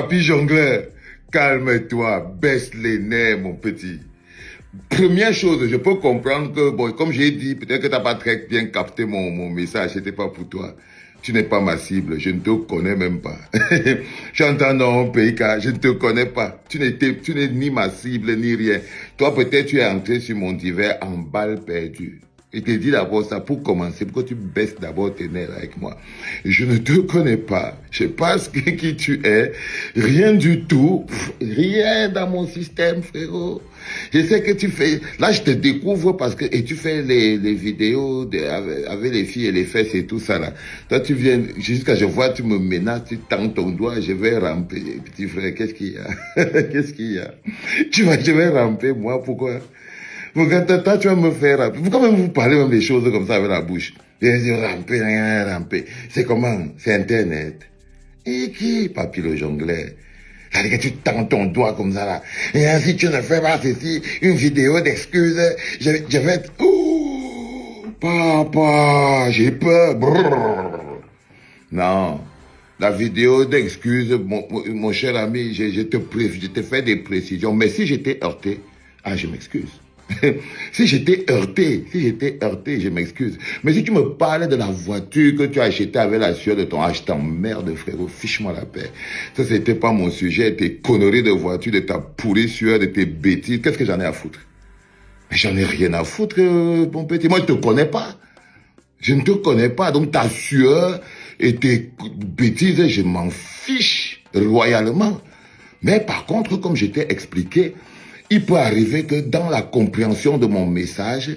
Papy jongleur, calme-toi, baisse les nerfs, mon petit. Première chose, je peux comprendre que, bon, comme j'ai dit, peut-être que tu n'as pas très bien capté mon message, c'était pas pour toi. Tu n'es pas ma cible, je ne te connais même pas. J'entends dans mon pays, car je ne te connais pas. Tu n'es ni ma cible, ni rien. Toi, peut-être tu es entré sur mon divers en balle perdue. Et te dis d'abord ça pour commencer, pourquoi tu baisses d'abord tes nerfs avec moi. Je ne te connais pas, je sais pas qui tu es, rien du tout, rien dans mon système, frérot. Je sais que tu fais, là je te découvre parce que, et tu fais les vidéos avec les filles et les fesses et tout ça là. Toi tu viens, jusqu'à je vois, tu me menaces, tu tends ton doigt, je vais ramper. Petit frère, qu'est-ce qu'il y a? Qu'est-ce qu'il y a? Je vais ramper, moi, pourquoi? Toi, tu vas me faire ramper. Pourquoi même vous parlez même des choses comme ça avec la bouche? Ramper, ramper. C'est comment? C'est Internet. Et qui, papy le jongleur? C'est-à-dire que tu tends ton doigt comme ça là. Et ainsi tu ne fais pas ceci, une vidéo d'excuses. Je vais... Ouh, papa, j'ai peur. Brrr. Non. La vidéo d'excuses, mon cher ami, je te fais des précisions. Mais si j'étais heurté, je m'excuse. Si j'étais heurté, je m'excuse. Mais si tu me parlais de la voiture que tu as achetée avec la sueur de ton âge, t'emmerde, frérot, fiche-moi la paix. Ça, c'était pas mon sujet, tes conneries de voiture, de ta pourrie sueur, de tes bêtises. Qu'est-ce que j'en ai à foutre? J'en ai rien à foutre, mon petit. Moi, je te connais pas. Je ne te connais pas. Donc, ta sueur et tes bêtises, je m'en fiche royalement. Mais par contre, comme je t'ai expliqué, il peut arriver que dans la compréhension de mon message,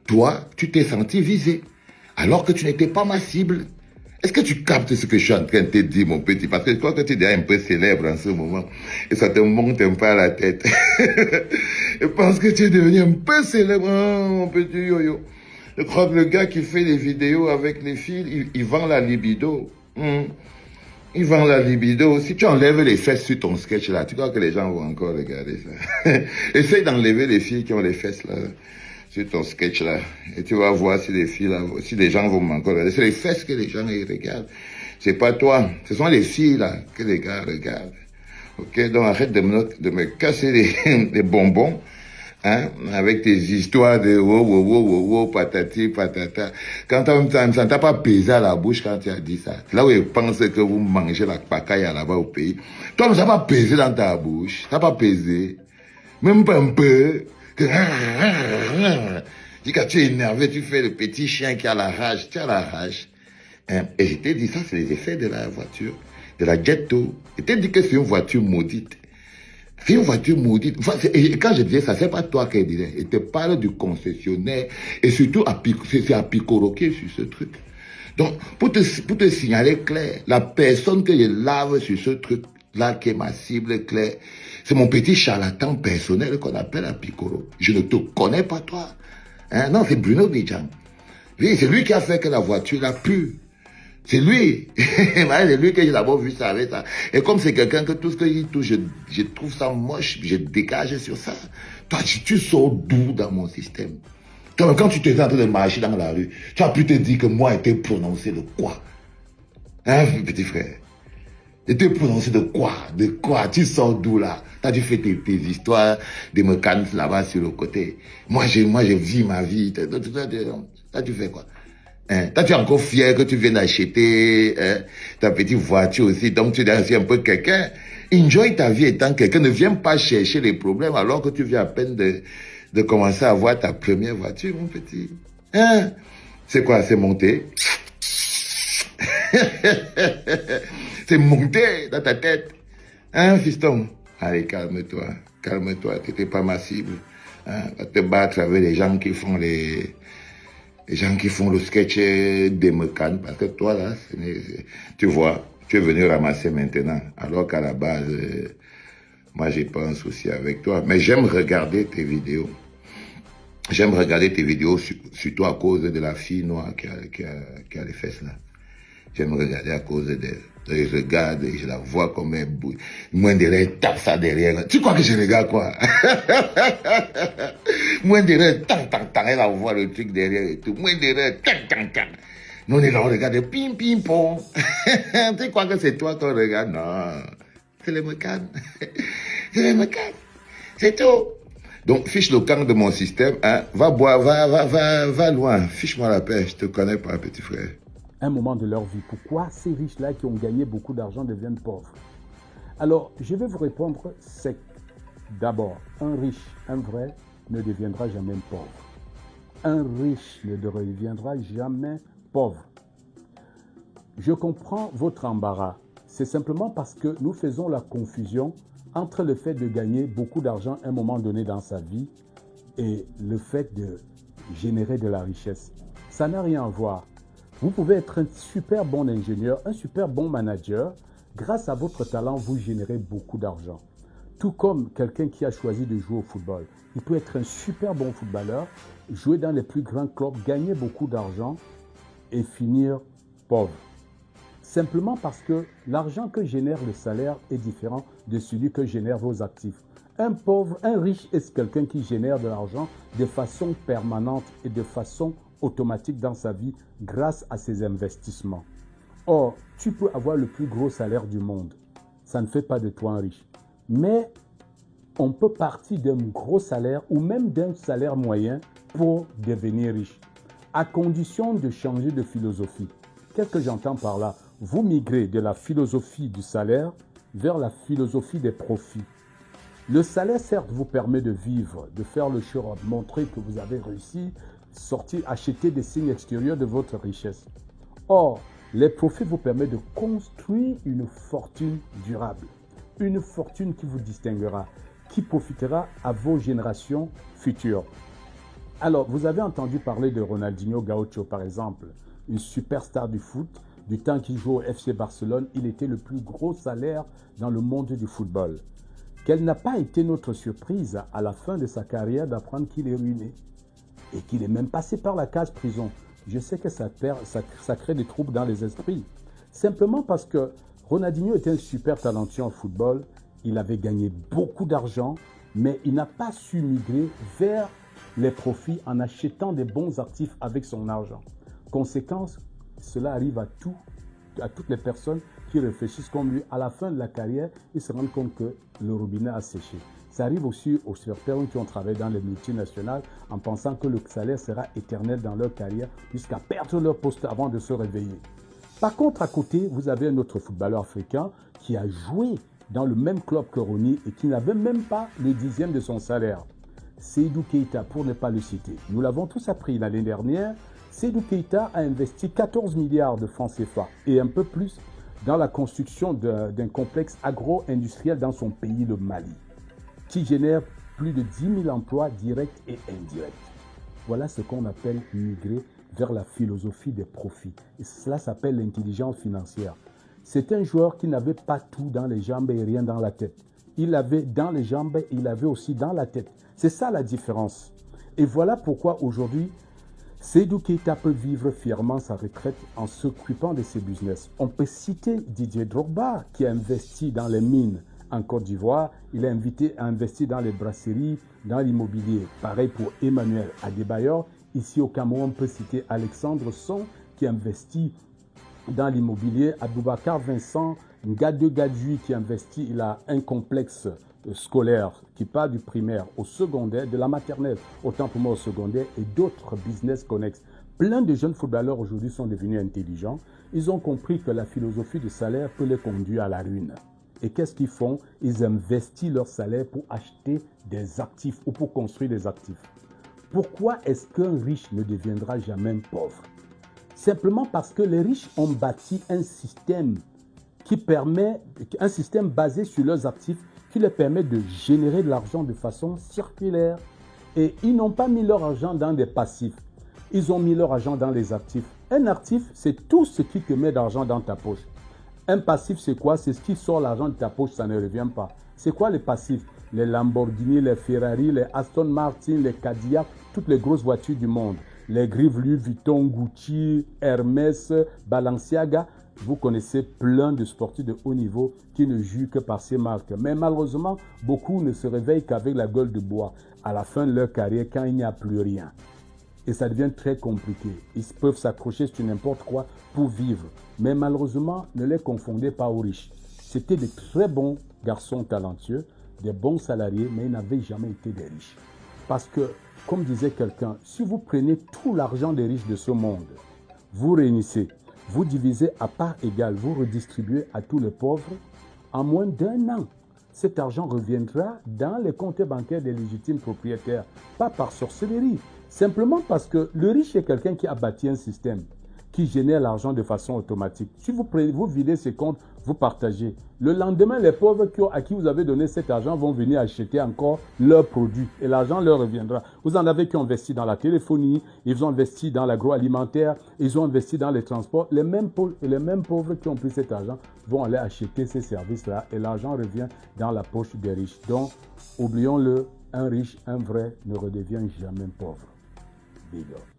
toi, tu t'es senti visé, alors que tu n'étais pas ma cible. Est-ce que tu captes ce que je suis en train de te dire, mon petit? Parce que je crois que tu es déjà un peu célèbre en ce moment, et ça te monte un peu à la tête. Je pense que tu es devenu un peu célèbre, mon petit yo-yo. Je crois que le gars qui fait des vidéos avec les filles, il vend la libido. Il vend la libido. Si tu enlèves les fesses sur ton sketch là, tu crois que les gens vont encore regarder ça? Essaye d'enlever les filles qui ont les fesses là, sur ton sketch là. Et tu vas voir si les filles là, si les gens vont encore regarder. C'est les fesses que les gens ils regardent. C'est pas toi. Ce sont les filles là que les gars regardent. Ok? Donc arrête de me casser les bonbons. Avec tes histoires de patati, patata. Quand ça ne t'a pas pesé à la bouche quand tu as dit ça. Là où ils pensent que vous mangez la pacaille là-bas au pays. Toi, ça n'a pas pesé dans ta bouche. Ça n'a pas pesé. Même pas un peu. Dis quand tu es énervé, tu fais le petit chien qui a la rage. Tu as la rage. Et je t'ai dit ça, c'est les effets de la voiture, de la Jetto. Je t'ai dit que c'est une voiture maudite. C'est une voiture maudite. Et quand je disais ça, c'est pas toi qui disais. Je te parle du concessionnaire et surtout c'est à picoroquer sur ce truc. Donc, pour te signaler clair, la personne que je lave sur ce truc-là, qui est ma cible claire, c'est mon petit charlatan personnel qu'on appelle un picoro. Je ne te connais pas, toi. Non, c'est Bruno Bidjan. Oui, c'est lui qui a fait que la voiture l'a pu. C'est lui. C'est lui que j'ai d'abord vu ça avec ça. Et comme c'est quelqu'un que tout ce qu'il touche, je trouve ça moche, je dégage sur ça. Toi, tu sors d'où dans mon système? Toi, quand tu te es en train de marcher dans la rue, tu as pu te dire que moi, j'étais prononcé de quoi? Petit frère? J'étais prononcé de quoi? De quoi? Tu sors d'où là? Toi, tu fais tes histoires de mécanismes là-bas sur le côté. Moi, je vis ma vie. Toi, tu fais quoi? Toi, tu es encore fier que tu viennes d'acheter ta petite voiture aussi, donc tu es aussi un peu quelqu'un. Enjoy ta vie étant quelqu'un. Ne viens pas chercher les problèmes alors que tu viens à peine de commencer à avoir ta première voiture, mon petit. C'est quoi? C'est monté. C'est monté dans ta tête. Fiston? Allez, calme-toi. Calme-toi. Tu n'étais pas ma cible. Va te battre avec les gens qui font les gens qui font le sketch des mécanes, parce que toi, là, tu vois, tu es venu ramasser maintenant, alors qu'à la base, moi, j'ai pas un souci avec toi. Mais j'aime regarder tes vidéos. J'aime regarder tes vidéos, surtout à cause de la fille noire qui a les fesses, là. J'aime regarder à cause d'elle. Je regarde et je la vois comme un bout. Moins derrière, tape ça derrière. Tu crois que je regarde quoi? Moins derrière, elle la voit le truc derrière et tout. Moins derrière, nous on est là, on regarde, pim, pim, pom. Tu crois que c'est toi qu'on regarde? Non. c'est les mécanes. C'est les mécanes. C'est tout. Donc, fiche le camp de mon système, hein. Va boire, va loin. Fiche-moi la paix, je te connais pas, petit frère. Un moment de leur vie, pourquoi ces riches-là qui ont gagné beaucoup d'argent deviennent pauvres? Alors, je vais vous répondre, c'est d'abord, un riche, un vrai, ne deviendra jamais pauvre. Un riche ne deviendra jamais pauvre. Je comprends votre embarras. C'est simplement parce que nous faisons la confusion entre le fait de gagner beaucoup d'argent à un moment donné dans sa vie et le fait de générer de la richesse. Ça n'a rien à voir. Vous pouvez être un super bon ingénieur, un super bon manager. Grâce à votre talent, vous générez beaucoup d'argent. Tout comme quelqu'un qui a choisi de jouer au football. Il peut être un super bon footballeur, jouer dans les plus grands clubs, gagner beaucoup d'argent et finir pauvre. Simplement parce que l'argent que génère le salaire est différent de celui que génèrent vos actifs. Un pauvre, un riche est quelqu'un qui génère de l'argent de façon permanente et de façon automatique dans sa vie grâce à ses investissements. Or, tu peux avoir le plus gros salaire du monde. Ça ne fait pas de toi un riche. Mais on peut partir d'un gros salaire ou même d'un salaire moyen pour devenir riche, à condition de changer de philosophie. Qu'est-ce que j'entends par là? Vous migrez de la philosophie du salaire vers la philosophie des profits. Le salaire, certes, vous permet de vivre, de faire le show, de montrer que vous avez réussi, sortir, acheter des signes extérieurs de votre richesse. Or, les profits vous permettent de construire une fortune durable, une fortune qui vous distinguera, qui profitera à vos générations futures. Alors, vous avez entendu parler de Ronaldinho Gaucho, par exemple, une superstar du foot. Du temps qu'il joue au FC Barcelone, il était le plus gros salaire dans le monde du football. Quelle n'a pas été notre surprise à la fin de sa carrière d'apprendre qu'il est ruiné et qu'il est même passé par la case prison. Je sais que ça crée des troubles dans les esprits. Simplement parce que Ronaldinho était un super talentueux en football, il avait gagné beaucoup d'argent, mais il n'a pas su migrer vers les profits en achetant des bons actifs avec son argent. Conséquence, cela arrive à toutes les personnes qui réfléchissent comme lui. À la fin de la carrière, ils se rendent compte que le robinet a séché. Ça arrive aussi aux personnes qui ont travaillé dans les multinationales en pensant que le salaire sera éternel dans leur carrière jusqu'à perdre leur poste avant de se réveiller. Par contre, à côté, vous avez un autre footballeur africain qui a joué dans le même club que Ronny et qui n'avait même pas le 10e de son salaire. Seydou Keita, pour ne pas le citer. Nous l'avons tous appris l'année dernière. Seydou Keita a investi 14 milliards de francs CFA et un peu plus dans la construction d'un complexe agro-industriel dans son pays, le Mali, qui génère plus de 10 000 emplois directs et indirects. Voilà ce qu'on appelle migrer vers la philosophie des profits. Et cela s'appelle l'intelligence financière. C'est un joueur qui n'avait pas tout dans les jambes et rien dans la tête. Il avait dans les jambes et il avait aussi dans la tête. C'est ça la différence. Et voilà pourquoi aujourd'hui, Seydou Keita peut vivre fièrement sa retraite en s'occupant de ses business. On peut citer Didier Drogba qui a investi dans les mines en Côte d'Ivoire. Il a investi dans les brasseries, dans l'immobilier. Pareil pour Emmanuel Adebayor. Ici au Cameroun, on peut citer Alexandre Son qui investit dans l'immobilier. Aboubacar Vincent Ngade Gadjui qui investit. Il a un complexe scolaire qui part du primaire au secondaire, de la maternelle autant pour moi au secondaire et d'autres business connexes. Plein de jeunes footballeurs aujourd'hui sont devenus intelligents. Ils ont compris que la philosophie du salaire peut les conduire à la ruine. Et qu'est-ce qu'ils font? Ils investissent leur salaire pour acheter des actifs ou pour construire des actifs. Pourquoi est-ce qu'un riche ne deviendra jamais pauvre? Simplement parce que les riches ont bâti un système basé sur leurs actifs qui leur permet de générer de l'argent de façon circulaire. Et ils n'ont pas mis leur argent dans des passifs. Ils ont mis leur argent dans les actifs. Un actif, c'est tout ce qui te met d'argent dans ta poche. Un passif, c'est quoi? C'est ce qui sort l'argent de ta poche, ça ne revient pas. C'est quoi les passifs? Les Lamborghini, les Ferrari, les Aston Martin, les Cadillac, toutes les grosses voitures du monde. Les griffes Louis Vuitton, Gucci, Hermès, Balenciaga. Vous connaissez plein de sportifs de haut niveau qui ne jouent que par ces marques. Mais malheureusement, beaucoup ne se réveillent qu'avec la gueule de bois à la fin de leur carrière quand il n'y a plus rien. Et ça devient très compliqué. Ils peuvent s'accrocher sur n'importe quoi pour vivre. Mais malheureusement, ne les confondez pas aux riches. C'était de très bons garçons talentueux, des bons salariés, mais ils n'avaient jamais été des riches. Parce que, comme disait quelqu'un, si vous prenez tout l'argent des riches de ce monde, vous réunissez, vous divisez à part égale, vous redistribuez à tous les pauvres, en moins d'1 an, cet argent reviendra dans les comptes bancaires des légitimes propriétaires, pas par sorcellerie, simplement parce que le riche est quelqu'un qui a bâti un système qui génère l'argent de façon automatique. Si vous videz ces comptes, vous partagez. Le lendemain, les pauvres à qui vous avez donné cet argent vont venir acheter encore leurs produits et l'argent leur reviendra. Vous en avez qui ont investi dans la téléphonie, ils ont investi dans l'agroalimentaire, ils ont investi dans les transports. Les mêmes pauvres qui ont pris cet argent vont aller acheter ces services-là et l'argent revient dans la poche des riches. Donc, oublions-le, un riche, un vrai, ne redevient jamais pauvre. Big up.